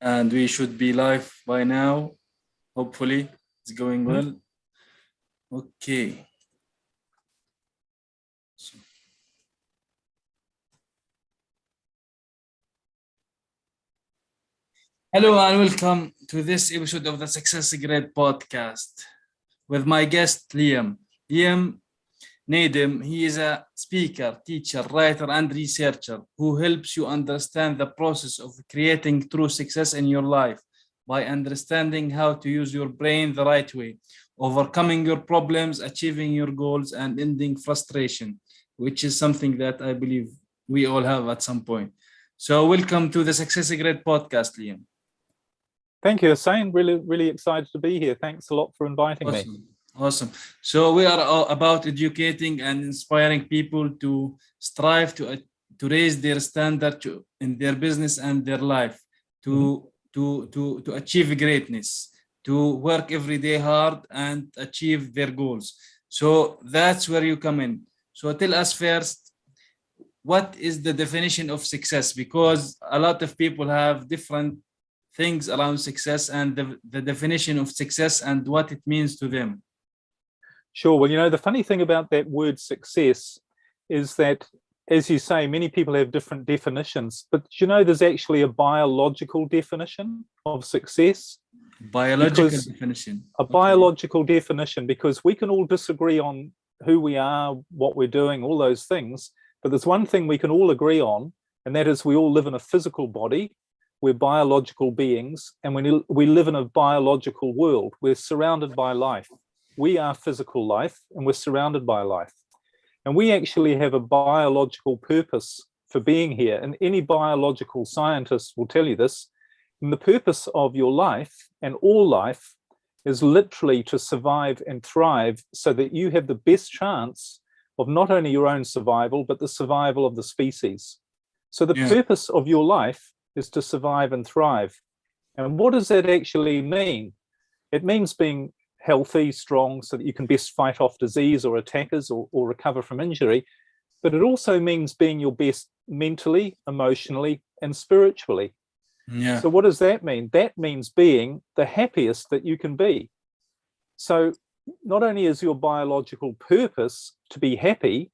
and we should be live by now. Hopefully, it's going well. Okay. Hello and welcome to this episode of the SuccessGrid podcast with my guest Liam. Liam Nadim, he is a speaker, teacher, writer, and researcher who helps you understand the process of creating true success in your life by understanding how to use your brain the right way, overcoming your problems, achieving your goals, and ending frustration, which is something that I believe we all have at some point. So welcome to the SuccessGrid podcast, Liam. Thank you, Hussein. Really excited to be here. Thanks a lot for inviting me. Awesome. So we are about educating and inspiring people to strive to raise their standard in their business and their life, to achieve greatness, to work every day hard and achieve their goals. So that's where you come in. So tell us first, what is the definition of success? Because a lot of people have different things around success and the definition of success and what it means to them. Sure. Well, you know, the funny thing about that word success is that, as you say, many people have different definitions, but you know, there's actually a biological definition of success. Biological definition. A biological definition, because we can all disagree on who we are, what we're doing, all those things. But there's one thing we can all agree on, and that is we all live in a physical body. We're biological beings, and we live in a biological world. We're surrounded by life. We are physical life, and we're surrounded by life. And we actually have a biological purpose for being here. And any biological scientist will tell you this. And the purpose of your life and all life is literally to survive and thrive so that you have the best chance of not only your own survival, but the survival of the species. So the purpose of your life is to survive and thrive. And what does that actually mean? It means being healthy, strong, so that you can best fight off disease or attackers or recover from injury. But it also means being your best mentally, emotionally, and spiritually. Yeah. So what does that mean? That means being the happiest that you can be. So not only is your biological purpose to be happy,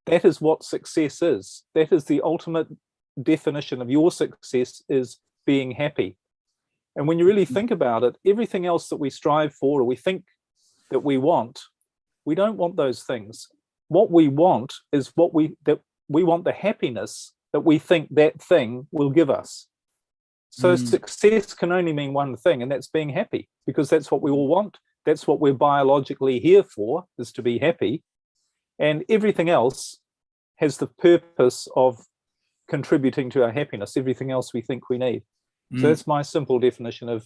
that is what success is. That is the ultimate definition of your success, is being happy. And when you really think about it, everything else that we strive for or we think that we don't want those things. What we want is we want the happiness that we think that thing will give us. So success can only mean one thing, and that's being happy, because that's what we all want. That's what we're biologically here for, is to be happy. And everything else has the purpose of contributing to our happiness, everything else we think we need. So that's my simple definition of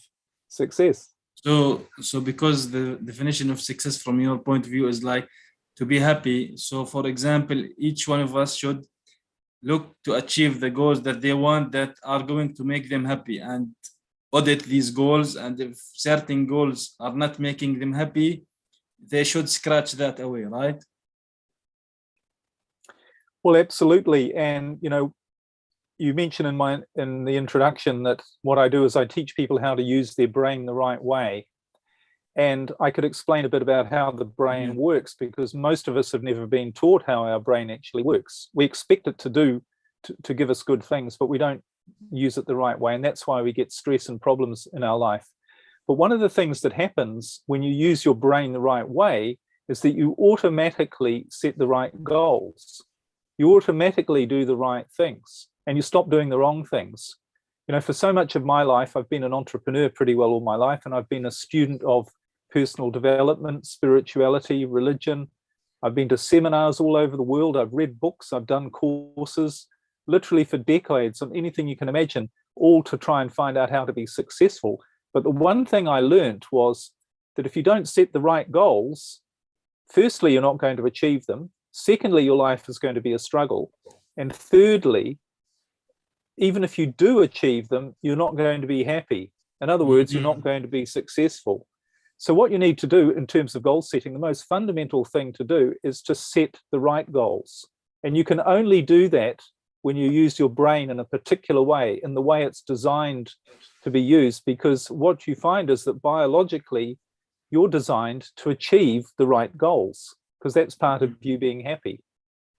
success. So because the definition of success from your point of view is like to be happy. So for example, each one of us should look to achieve the goals that they want that are going to make them happy and audit these goals. And if certain goals are not making them happy, they should scratch that away, right? Well, absolutely. And, you know, you mentioned in the introduction that what I do is I teach people how to use their brain the right way. And I could explain a bit about how the brain works, because most of us have never been taught how our brain actually works. We expect it to give us good things, but we don't use it the right way. And that's why we get stress and problems in our life. But one of the things that happens when you use your brain the right way is that you automatically set the right goals. You automatically do the right things, and you stop doing the wrong things. You know, for so much of my life, I've been an entrepreneur pretty well all my life, and I've been a student of personal development, spirituality, religion. I've been to seminars all over the world. I've read books. I've done courses, literally for decades, on anything you can imagine, all to try and find out how to be successful. But the one thing I learned was that if you don't set the right goals, firstly, you're not going to achieve them. Secondly, your life is going to be a struggle. And thirdly, even if you do achieve them, you're not going to be happy. In other words, you're not going to be successful. So what you need to do in terms of goal setting, the most fundamental thing to do is to set the right goals. And you can only do that when you use your brain in a particular way, in the way it's designed to be used, because what you find is that biologically, you're designed to achieve the right goals, because that's part of you being happy.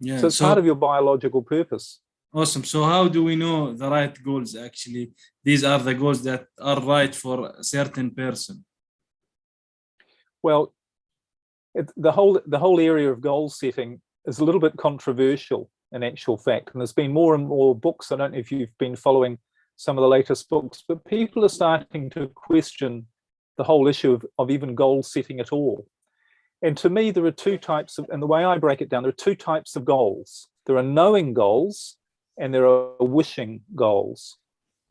Yeah. So it's part of your biological purpose. Awesome. So how do we know the right goals actually? These are the goals that are right for a certain person. Well, the whole area of goal setting is a little bit controversial in actual fact. And there's been more and more books. I don't know if you've been following some of the latest books, but people are starting to question the whole issue of even goal setting at all. And to me, there are two types of, and the way I break it down, there are two types of goals. There are knowing goals and there are wishing goals.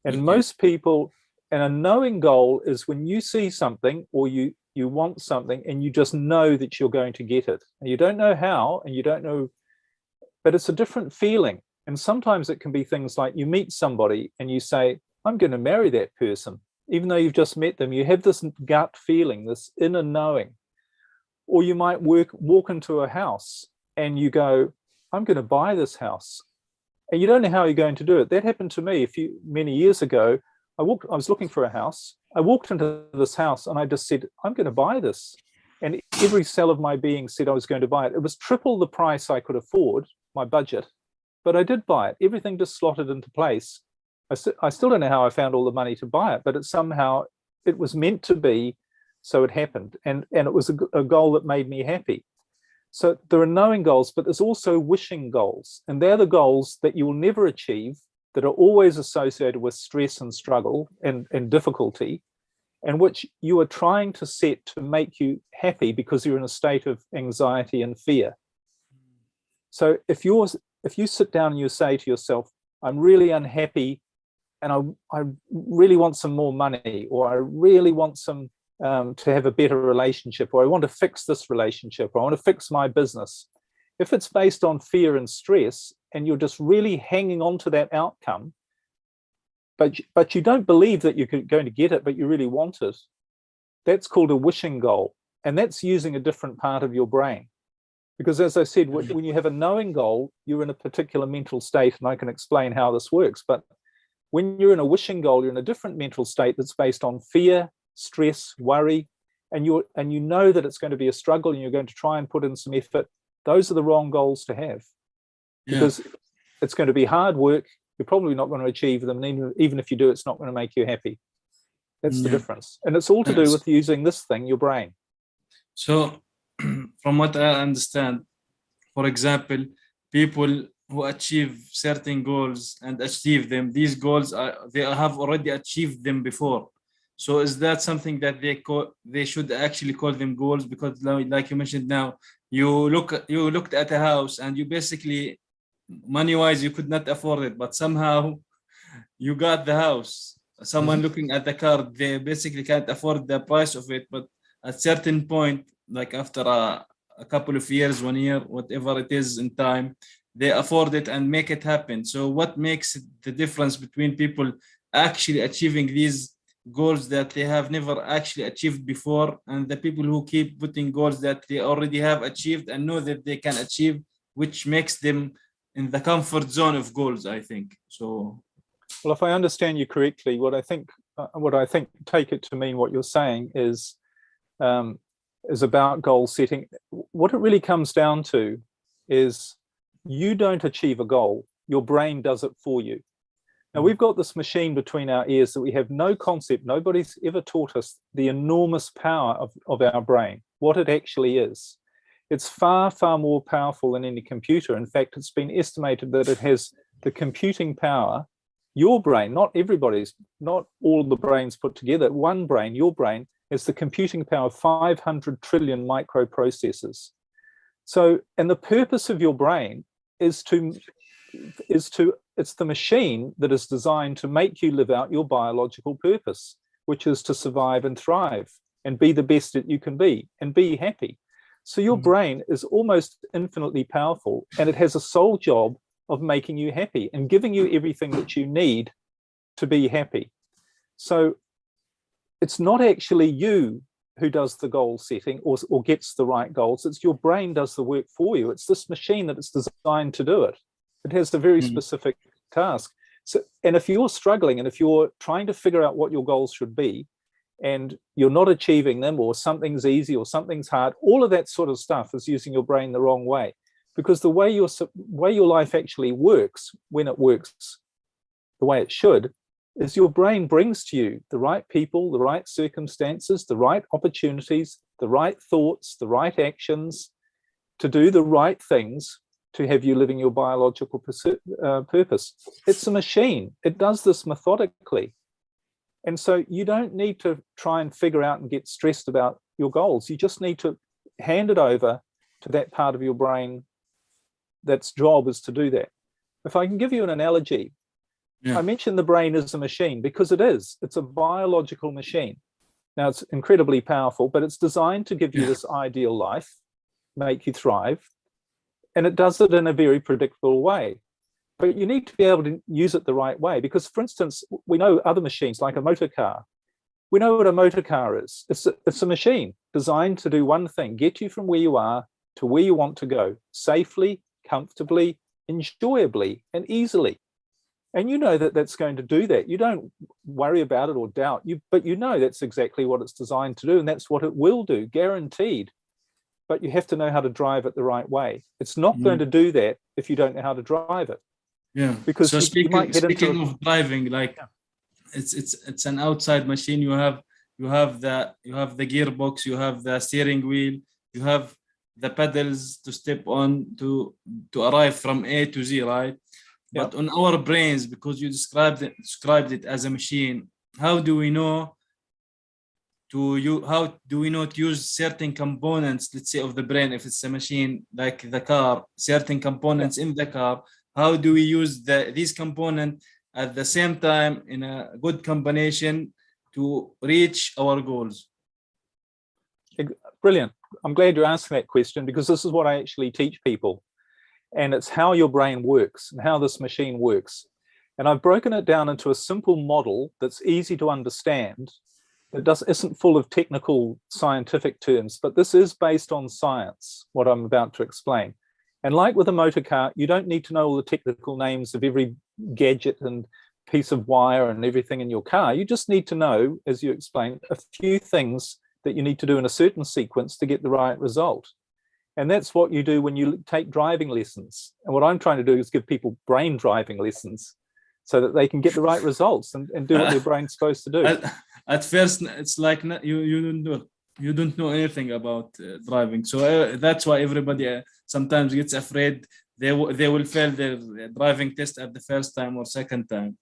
And most people, and a knowing goal is when you see something or you want something and you just know that you're going to get it. And you don't know how, and you don't know, but it's a different feeling. And sometimes it can be things like you meet somebody and you say, I'm going to marry that person. Even though you've just met them, you have this gut feeling, this inner knowing. Or you might walk into a house and you go, I'm going to buy this house. And you don't know how you're going to do it. That happened to me many years ago. I was looking for a house. I walked into this house and I just said, I'm going to buy this. And every cell of my being said I was going to buy it. It was triple the price I could afford, my budget, but I did buy it. Everything just slotted into place. I still don't know how I found all the money to buy it, but it was meant to be, so it happened. And it was a goal that made me happy. So there are knowing goals, but there's also wishing goals. And they're the goals that you will never achieve, that are always associated with stress and struggle and difficulty, and which you are trying to set to make you happy because you're in a state of anxiety and fear. So if you sit down and you say to yourself, I'm really unhappy and I really want some more money, or I really want to have a better relationship, or I want to fix this relationship, or I want to fix my business. If it's based on fear and stress and you're just really hanging on to that outcome, but you don't believe that you're going to get it, but you really want it, that's called a wishing goal. And that's using a different part of your brain. Because as I said, when you have a knowing goal, you're in a particular mental state, and I can explain how this works. But when you're in a wishing goal, you're in a different mental state that's based on fear, stress, worry, and you know that it's going to be a struggle and you're going to try and put in some effort. Those are the wrong goals to have, because it's going to be hard work. You're probably not going to achieve them. And even if you do, it's not going to make you happy. That's the difference. And it's all to do with using this thing, your brain. So from what I understand, for example, people who achieve certain goals and achieve them, these goals they have already achieved them before. So is that something that they should actually call them goals? Because like you mentioned now, you looked at a house and you basically, money-wise, you could not afford it, but somehow you got the house. Someone looking at the car, they basically can't afford the price of it, but at certain point, like after a couple of years, 1 year, whatever it is in time, they afford it and make it happen. So what makes the difference between people actually achieving these goals that they have never actually achieved before, and the people who keep putting goals that they already have achieved and know that they can achieve, which makes them in the comfort zone of goals, I think. So, well, if I understand you correctly, what I think, take it to mean what you're saying is about goal setting. What it really comes down to is you don't achieve a goal, your brain does it for you. Now, we've got this machine between our ears that we have no concept. Nobody's ever taught us the enormous power of our brain, what it actually is. It's far, far more powerful than any computer. In fact, it's been estimated that it has the computing power, your brain, not everybody's, not all the brains put together, one brain, your brain, has the computing power of 500 trillion microprocessors. So, and the purpose of your brain is it's the machine that is designed to make you live out your biological purpose, which is to survive and thrive and be the best that you can be and be happy. So your brain is almost infinitely powerful, and it has a sole job of making you happy and giving you everything that you need to be happy. So it's not actually you who does the goal setting or gets the right goals. It's your brain does the work for you. It's this machine that it's designed to do it. It has a very Mm. specific task. So, and if you're struggling and if you're trying to figure out what your goals should be and you're not achieving them, or something's easy or something's hard, all of that sort of stuff is using your brain the wrong way. Because the way your life actually works, when it works the way it should, is your brain brings to you the right people, the right circumstances, the right opportunities, the right thoughts, the right actions to do the right things to have you living your biological purpose. It's a machine. It does this methodically. And so you don't need to try and figure out and get stressed about your goals. You just need to hand it over to that part of your brain that's job is to do that. If I can give you an analogy, I mentioned the brain is a machine because it is. It's a biological machine. Now, it's incredibly powerful, but it's designed to give you this ideal life, make you thrive, and it does it in a very predictable way. But you need to be able to use it the right way because, for instance, we know other machines like a motor car. We know what a motor car is. It's a machine designed to do one thing, get you from where you are to where you want to go safely, comfortably, enjoyably, and easily. And you know that that's going to do that. You don't worry about it or doubt, but you know that's exactly what it's designed to do, and that's what it will do, guaranteed. But you have to know how to drive it the right way. It's not going to do that if you don't know how to drive it. Yeah. Because so speaking of driving, like it's an outside machine. You have the gearbox, you have the steering wheel, you have the pedals to step on to arrive from A to Z, right? But on our brains, because you described it as a machine, how do we know to use certain components, let's say, of the brain? If it's a machine like the car, certain components in the car, how do we use these components at the same time in a good combination to reach our goals? Brilliant. I'm glad you're asking that question because this is what I actually teach people. And it's how your brain works and how this machine works. And I've broken it down into a simple model that's easy to understand, that isn't full of technical scientific terms, but this is based on science, what I'm about to explain. And like with a motor car, you don't need to know all the technical names of every gadget and piece of wire and everything in your car. You just need to know, as you explained, a few things that you need to do in a certain sequence to get the right result. And that's what you do when you take driving lessons. And what I'm trying to do is give people brain driving lessons so that they can get the right results and do what their brain's supposed to do. At first, it's like you don't know anything about driving. So that's why everybody sometimes gets afraid they will fail their driving test at the first time or second time.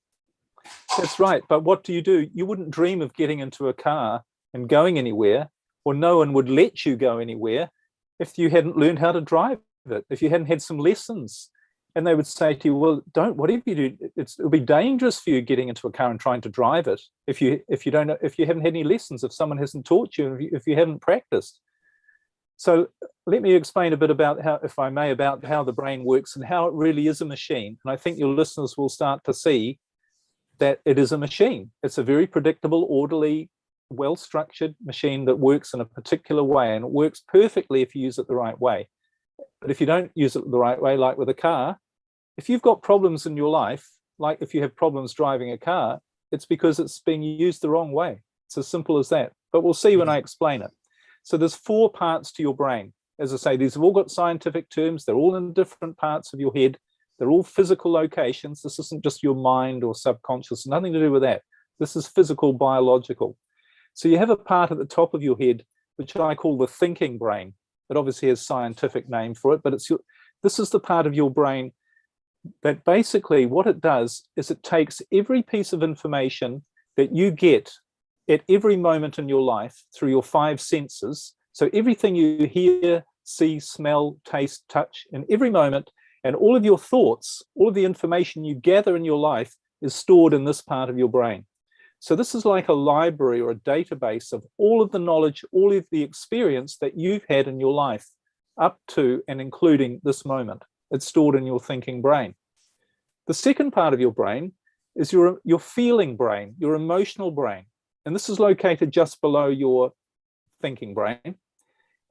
That's right. But what do? You wouldn't dream of getting into a car and going anywhere, or no one would let you go anywhere if you hadn't learned how to drive it, if you hadn't had some lessons. And they would say to you, well, whatever you do, it'll be dangerous for you getting into a car and trying to drive it if you haven't had any lessons, if someone hasn't taught you, if you haven't practiced. So let me explain a bit about how the brain works and how it really is a machine. And I think your listeners will start to see that it is a machine. It's a very predictable, orderly, well-structured machine that works in a particular way, and it works perfectly if you use it the right way. But if you don't use it the right way, like with a car, if you've got problems in your life, like if you have problems driving a car, it's because it's being used the wrong way. It's as simple as that. But we'll see when I explain it. So there's 4 parts to your brain. As I say, these have all got scientific terms. They're all in different parts of your head. They're all physical locations. This isn't just your mind or subconscious, nothing to do with that. This is physical, biological. So you have a part at the top of your head, which I call the thinking brain. It obviously has a scientific name for it, but this is the part of your brain that basically what it does is it takes every piece of information that you get at every moment in your life through your 5 senses. So everything you hear, see, smell, taste, touch, in every moment, and all of your thoughts, all of the information you gather in your life is stored in this part of your brain. So this is like a library or a database of all of the knowledge, all of the experience that you've had in your life up to and including this moment. It's stored in your thinking brain. The second part of your brain is your feeling brain, your emotional brain. And this is located just below your thinking brain.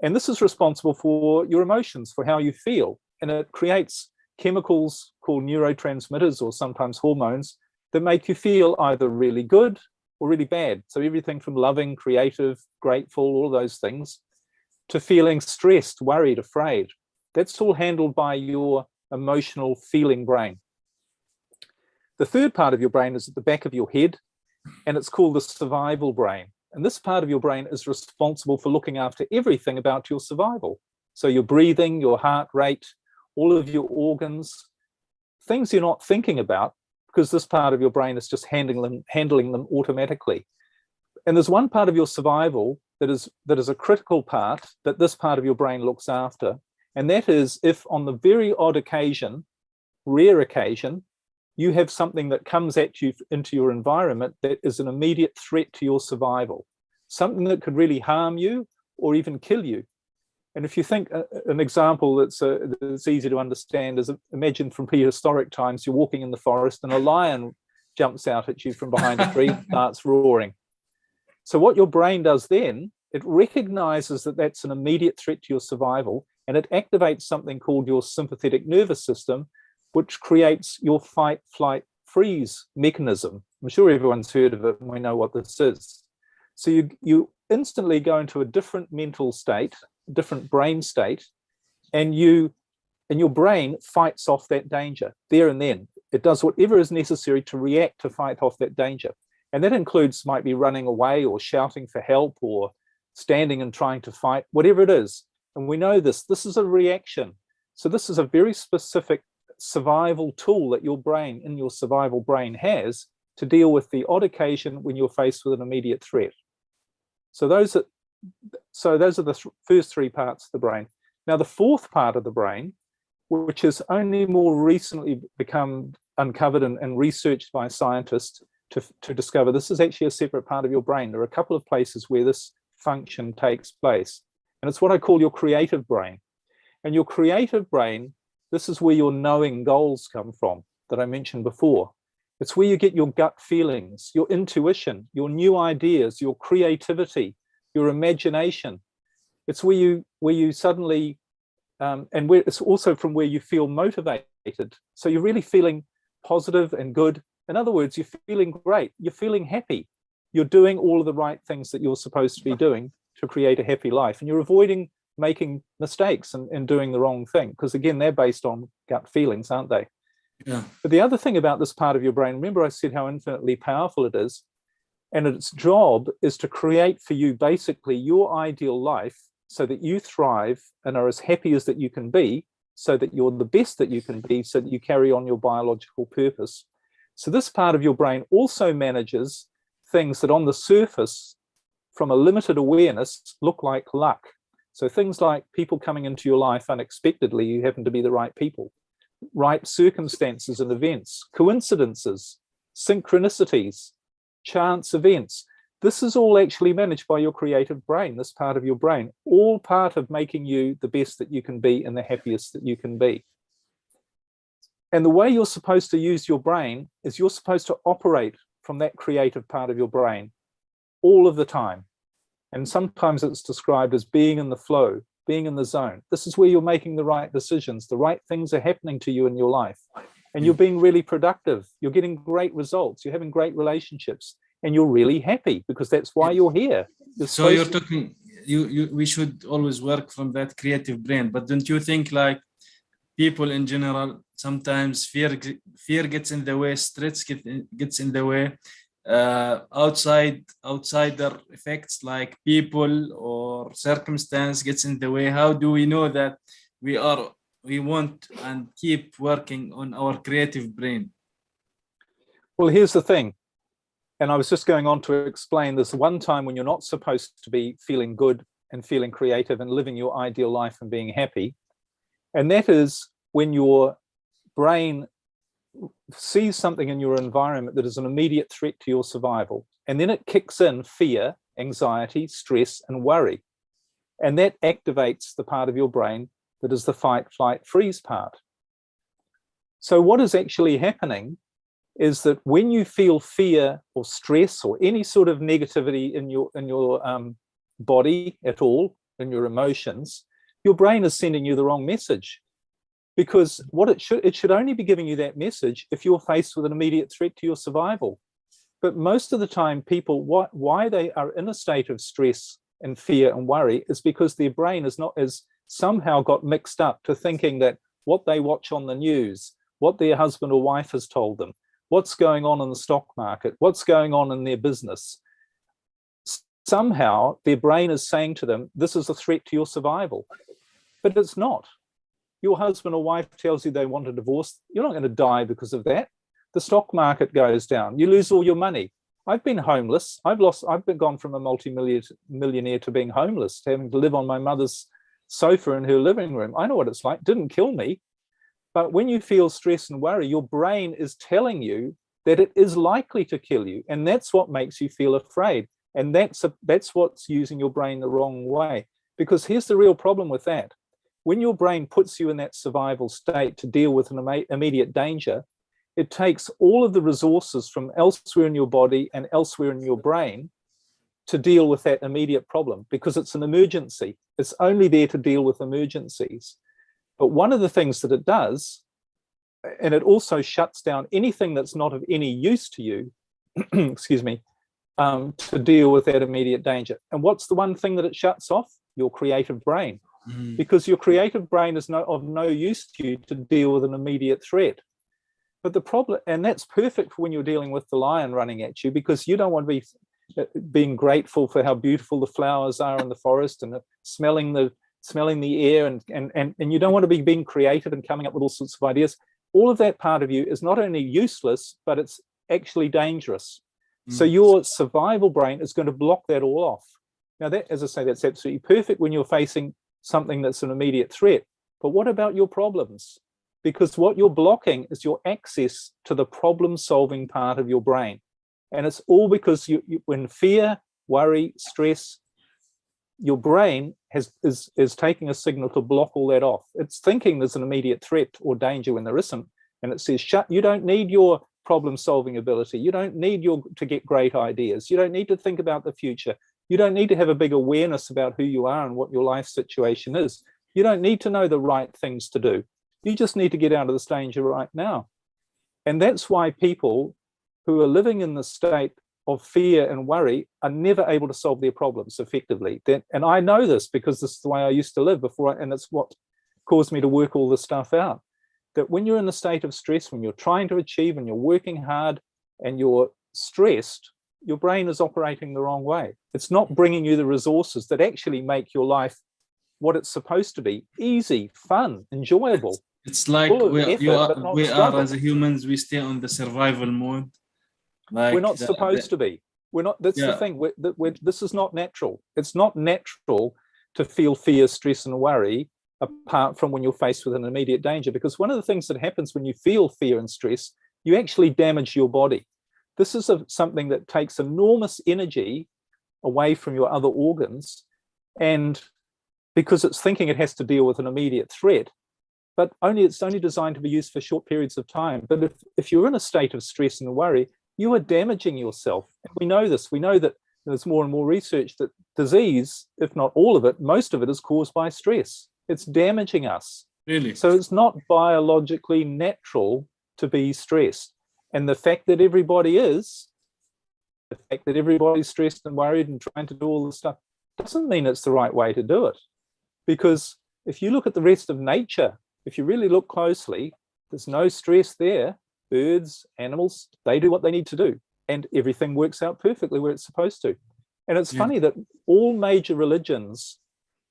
And this is responsible for your emotions, for how you feel. And it creates chemicals called neurotransmitters, or sometimes hormones, that make you feel either really good or really bad. So everything from loving, creative, grateful, all those things, to feeling stressed, worried, afraid. That's all handled by your emotional feeling brain. The third part of your brain is at the back of your head, and it's called the survival brain. And this part of your brain is responsible for looking after everything about your survival. So your breathing, your heart rate, all of your organs, things you're not thinking about, because this part of your brain is just handling them automatically. And there's one part of your survival that is a critical part that this part of your brain looks after. And that is if on the very odd occasion, rare occasion, you have something that comes at you into your environment that is an immediate threat to your survival, something that could really harm you or even kill you. And if you think an example that's easy to understand is, imagine from prehistoric times, you're walking in the forest and a lion jumps out at you from behind a tree, starts roaring. So what your brain does then, it recognizes that that's an immediate threat to your survival, and it activates something called your sympathetic nervous system, which creates your fight, flight, freeze mechanism. I'm sure everyone's heard of it and we know what this is. So you instantly go into a different mental state, different brain state, and your brain fights off that danger there and then. It does whatever is necessary to react to fight off that danger. And that includes, might be running away or shouting for help or standing and trying to fight, whatever it is. And we know this is a reaction. So this is a very specific survival tool that your brain, in your survival brain, has to deal with the odd occasion when you're faced with an immediate threat. So those are the first three parts of the brain. Now, the fourth part of the brain, which has only more recently become uncovered and researched by scientists to discover this is actually a separate part of your brain. There are a couple of places where this function takes place. And it's what I call your creative brain. And your creative brain, this is where your knowing goals come from that I mentioned before. It's where you get your gut feelings, your intuition, your new ideas, your creativity, your imagination. It's where you suddenly, it's also from where you feel motivated. So you're really feeling positive and good. In other words, you're feeling great. You're feeling happy. You're doing all of the right things that you're supposed to be doing to create a happy life. And you're avoiding making mistakes and doing the wrong thing, because again, they're based on gut feelings, aren't they? Yeah. But the other thing about this part of your brain, remember I said how infinitely powerful it is, and its job is to create for you basically your ideal life so that you thrive and are as happy as that you can be, so that you're the best that you can be, so that you carry on your biological purpose. So this part of your brain also manages things that on the surface, from a limited awareness, look like luck. So things like people coming into your life unexpectedly, you happen to be the right people, right circumstances and events, coincidences, synchronicities, chance events. This is all actually managed by your creative brain, this part of your brain, all part of making you the best that you can be and the happiest that you can be. And the way you're supposed to use your brain is you're supposed to operate from that creative part of your brain all of the time. And sometimes it's described as being in the flow, being in the zone. This is where you're making the right decisions. The right things are happening to you in your life. And you're being really productive. You're getting great results. You're having great relationships. And you're really happy because that's why you're here. So you're talking, we should always work from that creative brain. But don't you think like people in general, sometimes fear gets in the way, stress gets in the way, outsider effects like people or circumstance gets in the way? How do we know that we want and keep working on our creative brain? Well, here's the thing. And I was just going on to explain this one time when you're not supposed to be feeling good and feeling creative and living your ideal life and being happy. And that is when your brain sees something in your environment that is an immediate threat to your survival. And then it kicks in fear, anxiety, stress, and worry. And that activates the part of your brain that is the fight, flight, freeze part. So what is actually happening is that when you feel fear or stress or any sort of negativity in your body at all, in your emotions, your brain is sending you the wrong message. because it should only be giving you that message if you're faced with an immediate threat to your survival. But most of the time, people, why they are in a state of stress and fear and worry is because their brain is somehow got mixed up to thinking that what they watch on the news, what their husband or wife has told them, what's going on in the stock market, what's going on in their business, somehow their brain is saying to them, this is a threat to your survival. But it's not. Your husband or wife tells you they want a divorce, you're not going to die because of that. The stock market goes down, you lose all your money. I've been homeless. I've gone from a multi-millionaire to being homeless, to having to live on my mother's sofa in her living room. I know what it's like. It didn't kill me. But when you feel stress and worry, your brain is telling you that it is likely to kill you. And that's what makes you feel afraid. And that's what's using your brain the wrong way. Because here's the real problem with that. When your brain puts you in that survival state to deal with an immediate danger, it takes all of the resources from elsewhere in your body and elsewhere in your brain to deal with that immediate problem, because it's an emergency. It's only there to deal with emergencies. But one of the things that it does, and it also shuts down anything that's not of any use to you, excuse me, to deal with that immediate danger. And what's the one thing that it shuts off? Your creative brain. Because your creative brain is of no use to you to deal with an immediate threat. But the problem, and that's perfect for when you're dealing with the lion running at you, because you don't want to be being grateful for how beautiful the flowers are in the forest and smelling the air, and you don't want to be being creative and coming up with all sorts of ideas. All of that part of you is not only useless, but it's actually dangerous. So your survival brain is going to block that all off. Now that, as I say, that's absolutely perfect when you're facing something that's an immediate threat. But what about your problems? Because what you're blocking is your access to the problem-solving part of your brain. And it's all because when fear, worry, stress, your brain is taking a signal to block all that off. It's thinking there's an immediate threat or danger when there isn't. And it says, you don't need your problem-solving ability. You don't need to get great ideas. You don't need to think about the future. You don't need to have a big awareness about who you are and what your life situation is. You don't need to know the right things to do. You just need to get out of this danger right now. And that's why people who are living in the state of fear and worry are never able to solve their problems effectively. And I know this because this is the way I used to live before, and it's what caused me to work all this stuff out. That when you're in a state of stress, when you're trying to achieve and you're working hard and you're stressed, your brain is operating the wrong way. It's not bringing you the resources that actually make your life what it's supposed to be: easy, fun, enjoyable. It's like we are as humans, we stay on the survival mode. Like we're not supposed to be. We're not. That's the thing. This is not natural. It's not natural to feel fear, stress, and worry apart from when you're faced with an immediate danger. Because one of the things that happens when you feel fear and stress, you actually damage your body. This is something that takes enormous energy away from your other organs, and because it's thinking it has to deal with an immediate threat, but it's only designed to be used for short periods of time. But if you're in a state of stress and worry, you are damaging yourself. And we know this. We know that there's more and more research that disease, if not all of it, most of it is caused by stress. It's damaging us. Really? So it's not biologically natural to be stressed. And the fact that everybody's stressed and worried and trying to do all this stuff doesn't mean it's the right way to do it. Because if you look at the rest of nature, if you really look closely, there's no stress there. Birds, animals, they do what they need to do, and everything works out perfectly where it's supposed to. And it's funny that all major religions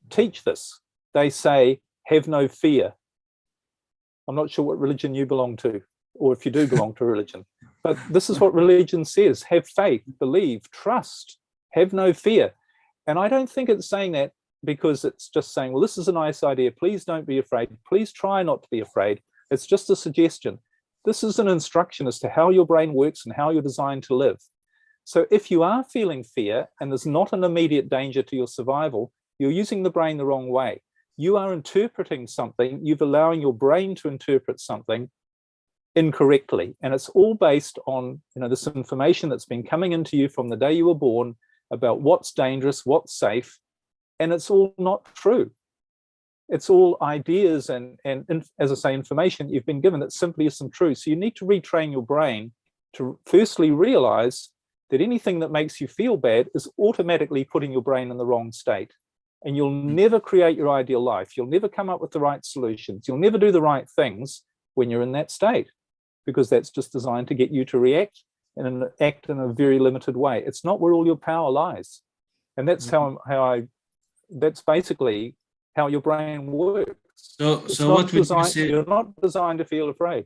teach this. They say, have no fear. I'm not sure what religion you belong to, or if you do belong to a religion, but this is what religion says: have faith, believe, trust, have no fear. And I don't think it's saying that because it's just saying, well, this is a nice idea, please don't be afraid, please try not to be afraid. It's just a suggestion. This is an instruction as to how your brain works and how you're designed to live. So if you are feeling fear and there's not an immediate danger to your survival, you're using the brain the wrong way. You are interpreting something, you're allowing your brain to interpret something incorrectly. And it's all based on, this information that's been coming into you from the day you were born about what's dangerous, what's safe, and it's all not true. It's all ideas and as I say, information you've been given that simply isn't true. So you need to retrain your brain to firstly realize that anything that makes you feel bad is automatically putting your brain in the wrong state. And you'll never create your ideal life. You'll never come up with the right solutions. You'll never do the right things when you're in that state, because that's just designed to get you to react and act in a very limited way. It's not where all your power lies. And that's that's basically how your brain works. So what would you say? You're not designed to feel afraid.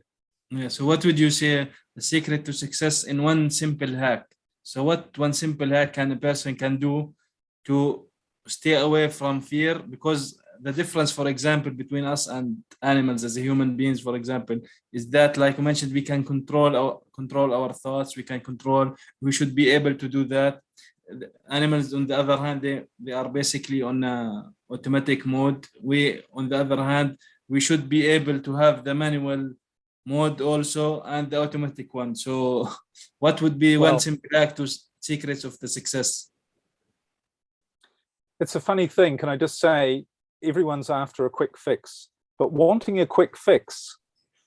Yeah. So what would you say the secret to success in one simple hack? So what one simple hack can a person can do to stay away from fear? Because the difference, for example, between us and animals as a human beings, for example, is that, like you mentioned, we can control our thoughts. We should be able to do that. The animals, on the other hand, they are basically on automatic mode. We, on the other hand, we should be able to have the manual mode also and the automatic one. So what would be one simple hack to secrets of the success? It's a funny thing. Can I just say, everyone's after a quick fix, but wanting a quick fix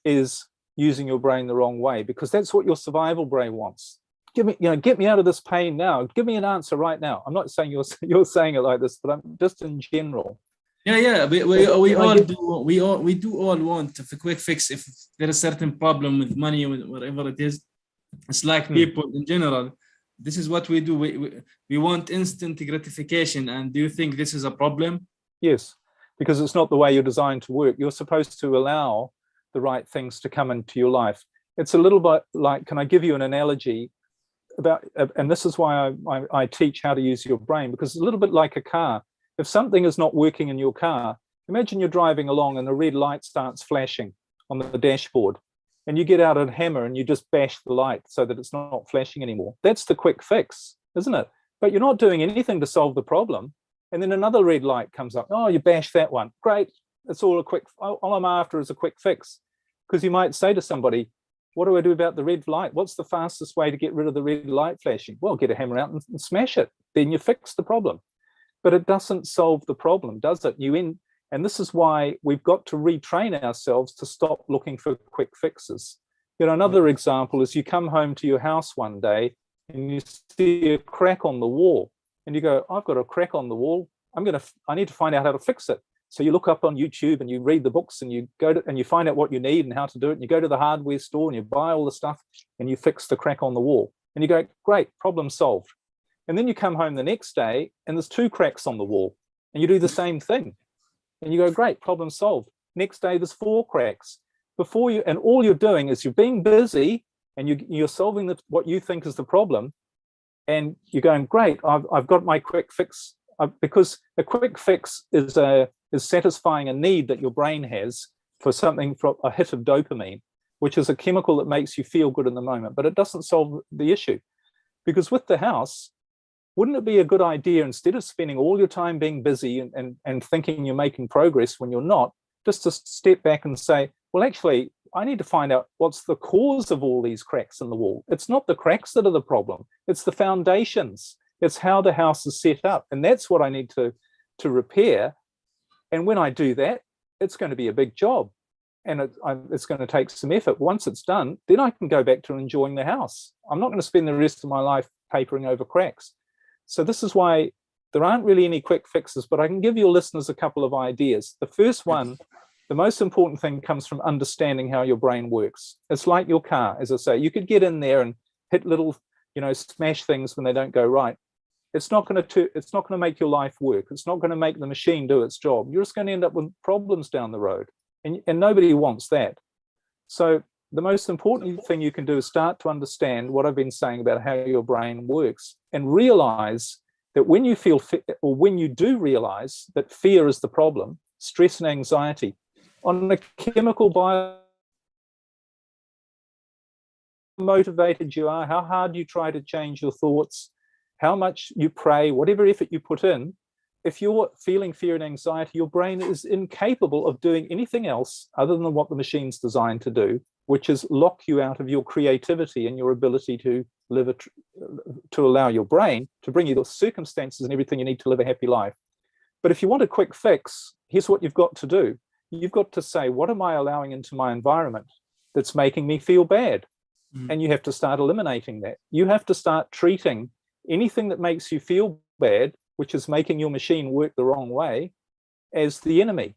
is using your brain the wrong way, because that's what your survival brain wants. Get me out of this pain now. Give me an answer right now. I'm not saying you're saying it like this, but I'm just in general. Yeah. We do all want a quick fix. If there is a certain problem with money, with whatever it is, it's like people in general. This is what we do. We want instant gratification. And do you think this is a problem? Yes, because it's not the way you're designed to work. You're supposed to allow the right things to come into your life. It's a little bit like, can I give you an analogy about, and this is why I teach how to use your brain, because it's a little bit like a car. If something is not working in your car, imagine you're driving along and the red light starts flashing on the dashboard, and you get out a hammer and you just bash the light so that it's not flashing anymore. That's the quick fix, isn't it? But you're not doing anything to solve the problem. And then another red light comes up. Oh, you bash that one. Great. It's all a quick, all I'm after is a quick fix. Because you might say to somebody, what do I do about the red light? What's the fastest way to get rid of the red light flashing? Well, get a hammer out and smash it. Then you fix the problem. But it doesn't solve the problem, does it? And this is why we've got to retrain ourselves to stop looking for quick fixes. Another example is you come home to your house one day and you see a crack on the wall. And you go, I've got a crack on the wall. I need to find out how to fix it. So you look up on YouTube and you read the books and you and you find out what you need and how to do it. And you go to the hardware store and you buy all the stuff and you fix the crack on the wall. And you go, great, problem solved. And then you come home the next day and there's 2 cracks on the wall and you do the same thing. And you go, great, problem solved. Next day there's 4 cracks. And all you're doing is you're being busy and you're solving what you think is the problem. And you're going, great, I've got my quick fix, because a quick fix is satisfying a need that your brain has for something, for a hit of dopamine, which is a chemical that makes you feel good in the moment, but it doesn't solve the issue. Because with the house, wouldn't it be a good idea, instead of spending all your time being busy and thinking you're making progress when you're not, just to step back and say, well, actually, I need to find out what's the cause of all these cracks in the wall. It's not the cracks that are the problem. It's the foundations. It's how the house is set up. And that's what I need to repair. And when I do that, it's going to be a big job. And it's going to take some effort. Once it's done, then I can go back to enjoying the house. I'm not going to spend the rest of my life papering over cracks. So this is why there aren't really any quick fixes, but I can give your listeners a couple of ideas. The first one, the most important thing, comes from understanding how your brain works. It's like your car, as I say. You could get in there and hit little, smash things when they don't go right. It's not going to make your life work. It's not going to make the machine do its job. You're just going to end up with problems down the road, and nobody wants that. So the most important thing you can do is start to understand what I've been saying about how your brain works, and realize that when you feel, or when you do realize that fear is the problem, stress and anxiety, on a chemical bio, motivated you are, how hard you try to change your thoughts, how much you pray, whatever effort you put in, if you're feeling fear and anxiety, your brain is incapable of doing anything else other than what the machine's designed to do, which is lock you out of your creativity and your ability to live, to allow your brain to bring you the circumstances and everything you need to live a happy life. But if you want a quick fix, here's what you've got to do. You've got to say, what am I allowing into my environment that's making me feel bad? And you have to start eliminating that. You have to start treating anything that makes you feel bad, which is making your machine work the wrong way, as the enemy.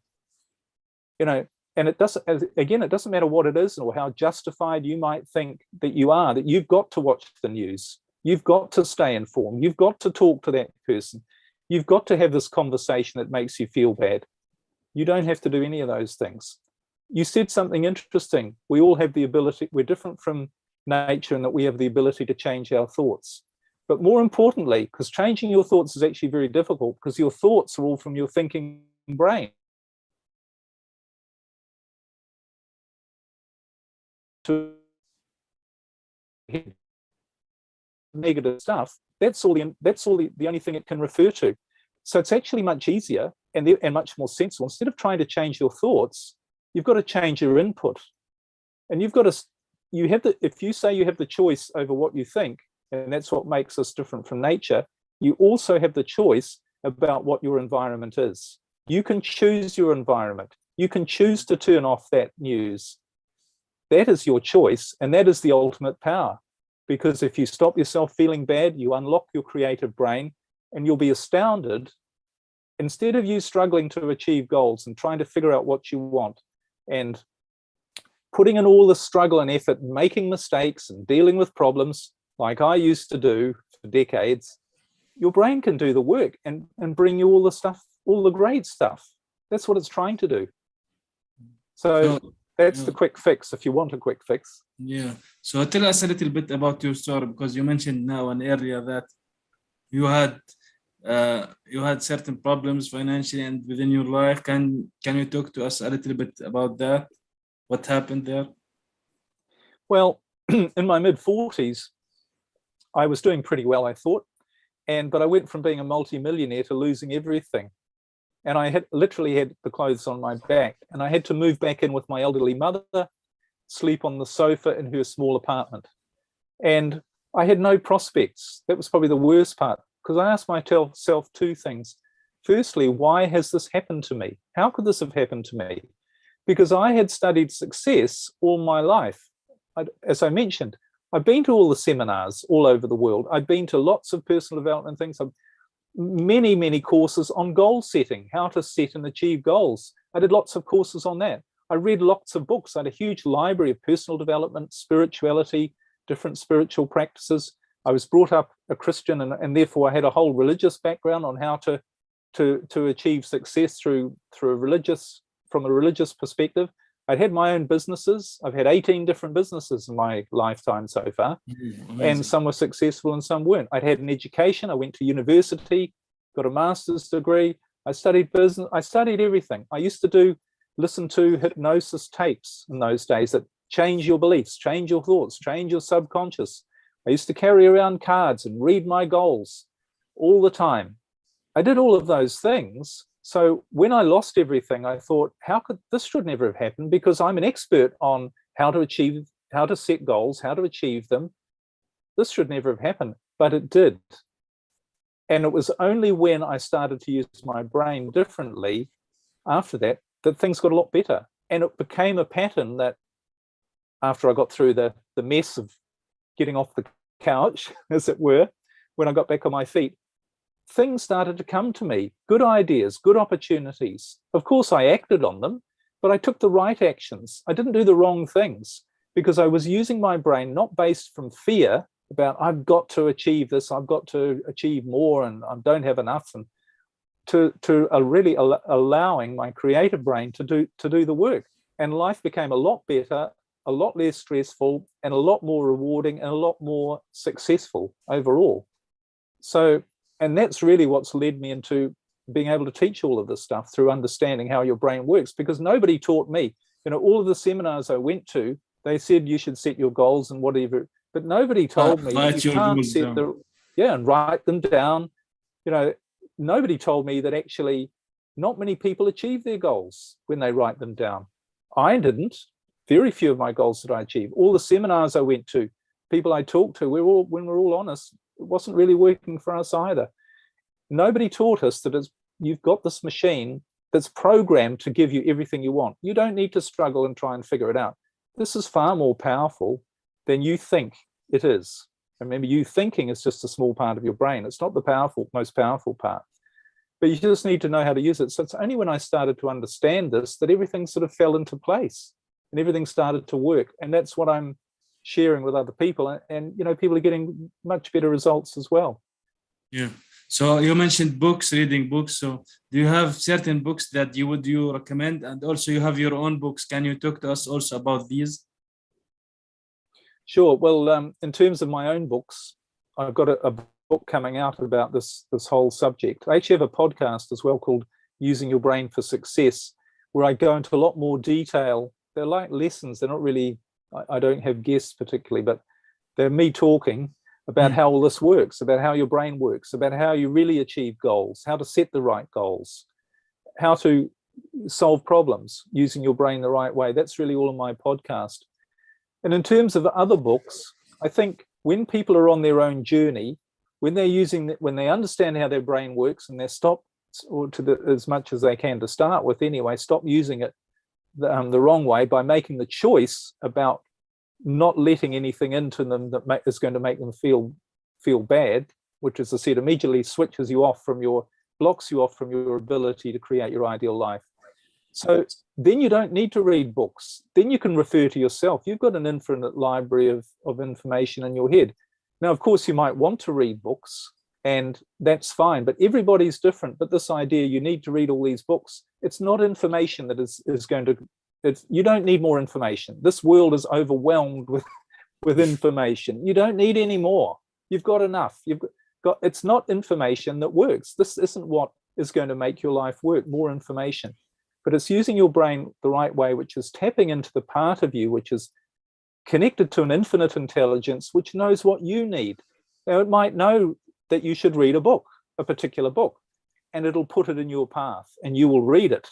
You know, and it doesn't, again, it doesn't matter what it is or how justified you might think that you are, that you've got to watch the news. You've got to stay informed. You've got to talk to that person. You've got to have this conversation that makes you feel bad. You don't have to do any of those things. You said something interesting. We all have the ability, we're different from nature in that we have the ability to change our thoughts. But more importantly, because changing your thoughts is actually very difficult, because your thoughts are all from your thinking brain. To negative stuff, that's all the only thing it can refer to. So it's actually much easier and much more sensible. Instead of trying to change your thoughts, you've got to change your input. And you've got to, if you say you have the choice over what you think, and that's what makes us different from nature, you also have the choice about what your environment is. You can choose your environment. You can choose to turn off that news. That is your choice, and that is the ultimate power. Because if you stop yourself feeling bad, you unlock your creative brain, and you'll be astounded. Instead of you struggling to achieve goals and trying to figure out what you want and putting in all the struggle and effort, making mistakes and dealing with problems like I used to do for decades, your brain can do the work and bring you all the stuff, all the great stuff. That's what it's trying to do. So that's the quick fix, if you want a quick fix. Yeah. So tell us a little bit about your story, because you mentioned now an area that you had certain problems financially and within your life. Can you talk to us a little bit about that? What happened there? Well, in my mid-40s, I was doing pretty well, I thought. But I went from being a multi-millionaire to losing everything. And I literally had the clothes on my back. And I had to move back in with my elderly mother, sleep on the sofa in her small apartment. And I had no prospects. That was probably the worst part, because I asked myself two things. Firstly, why has this happened to me? How could this have happened to me? Because I had studied success all my life. As I mentioned, I've been to all the seminars all over the world. I've been to lots of personal development things. Many courses on goal setting, how to set and achieve goals. I did lots of courses on that. I read lots of books. I had a huge library of personal development, spirituality, different spiritual practices. I was brought up a Christian, and therefore I had a whole religious background on how to achieve success from a religious perspective. I'd had my own businesses. I've had 18 different businesses in my lifetime so far, and some were successful and some weren't. I'd had an education. I went to university, got a master's degree. I studied business. I studied everything. I used to listen to hypnosis tapes in those days that change your beliefs, change your thoughts, change your subconscious. I used to carry around cards and read my goals all the time. I did all of those things. So when I lost everything, I thought, this should never have happened, because I'm an expert on how to set goals, how to achieve them. This should never have happened, but it did. And it was only when I started to use my brain differently after that things got a lot better. And it became a pattern that after I got through the mess of getting off the couch, as it were, when I got back on my feet, things started to come to me, good ideas, good opportunities. Of course, I acted on them, but I took the right actions. I didn't do the wrong things, because I was using my brain not based from fear about I've got to achieve this, I've got to achieve more, and I don't have enough, and to really allowing my creative brain to do the work. And life became a lot better, a lot less stressful, and a lot more rewarding, and a lot more successful overall. So, and that's really what's led me into being able to teach all of this stuff, through understanding how your brain works, because nobody taught me. All of the seminars I went to, they said you should set your goals and whatever, but nobody told me you can't set and write them down. Nobody told me that actually not many people achieve their goals when they write them down. I didn't. Very few of my goals did I achieve. All the seminars I went to, people I talked to, when we're all honest, it wasn't really working for us either. Nobody taught us that you've got this machine that's programmed to give you everything you want. You don't need to struggle and try and figure it out. This is far more powerful than you think it is. Remember, you thinking is just a small part of your brain. It's not the most powerful part. But you just need to know how to use it. So it's only when I started to understand this that everything sort of fell into place and everything started to work. And that's what I'm sharing with other people. And you know, people are getting much better results as well. Yeah. So you mentioned books, reading books. So do you have certain books that you recommend? And also you have your own books. Can you talk to us also about these? Sure. Well, in terms of my own books, I've got a book coming out about this whole subject. I actually have a podcast as well called Using Your Brain for Success, where I go into a lot more detail. They're like lessons. They're not really, I don't have guests particularly, but they're me talking about how all this works, about how your brain works, about how you really achieve goals, how to set the right goals, how to solve problems using your brain the right way. That's really all in my podcast. And in terms of other books, I think when people are on their own journey, when they understand how their brain works and they stop, or as much as they can to start with anyway, stop using it the wrong way by making the choice about not letting anything into them that is going to make them feel bad, which, as I said, immediately blocks you off from your ability to create your ideal life. So then you don't need to read books. Then you can refer to yourself. You've got an infinite library of information in your head. Now, of course, you might want to read books, and that's fine, but everybody's different. But this idea, you need to read all these books, it's not information that is going to, you don't need more information. This world is overwhelmed with information. You don't need any more. You've got enough. It's not information that works. This isn't what is going to make your life work, more information. But it's using your brain the right way, which is tapping into the part of you which is connected to an infinite intelligence, which knows what you need. Now, it might know that you should read a particular book, and it'll put it in your path, and you will read it.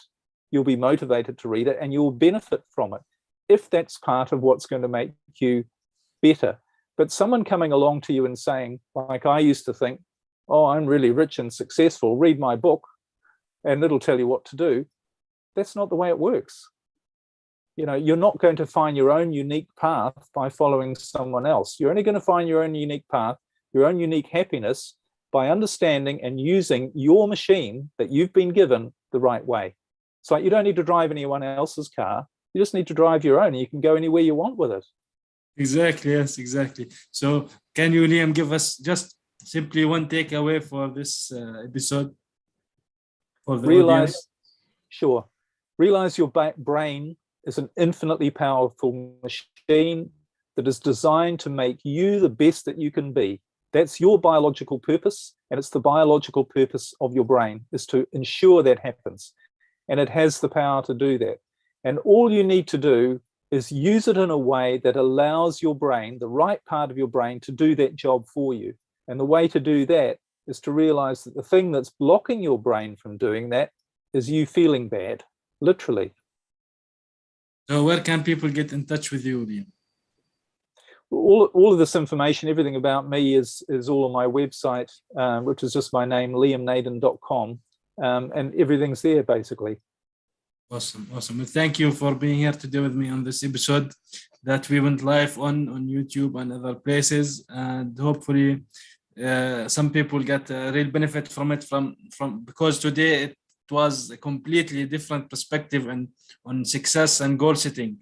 You'll be motivated to read it, and you'll benefit from it, if that's part of what's going to make you better. But someone coming along to you and saying, like I used to think, oh, I'm really rich and successful, read my book, and it'll tell you what to do. That's not the way it works. You know, you're not going to find your own unique path by following someone else. You're only going to find your own unique path, your own unique happiness, by understanding and using your machine that you've been given the right way. It's like you don't need to drive anyone else's car. You just need to drive your own, and you can go anywhere you want with it. Exactly. Yes, exactly. So can you, Liam, give us just simply one takeaway for this episode for the audience? Sure. Realize your brain is an infinitely powerful machine that is designed to make you the best that you can be. That's your biological purpose, and it's the biological purpose of your brain, is to ensure that happens. And it has the power to do that. And all you need to do is use it in a way that allows your brain, the right part of your brain, to do that job for you. And the way to do that is to realize that the thing that's blocking your brain from doing that is you feeling bad, literally. So where can people get in touch with you, Liam? All of this information, everything about me is all on my website, which is just my name, liamnaden.com, and everything's there basically. Awesome. Well, thank you for being here today with me on this episode that we went live on YouTube and other places, and hopefully some people get a real benefit from it, from because today it was a completely different perspective on success and goal setting.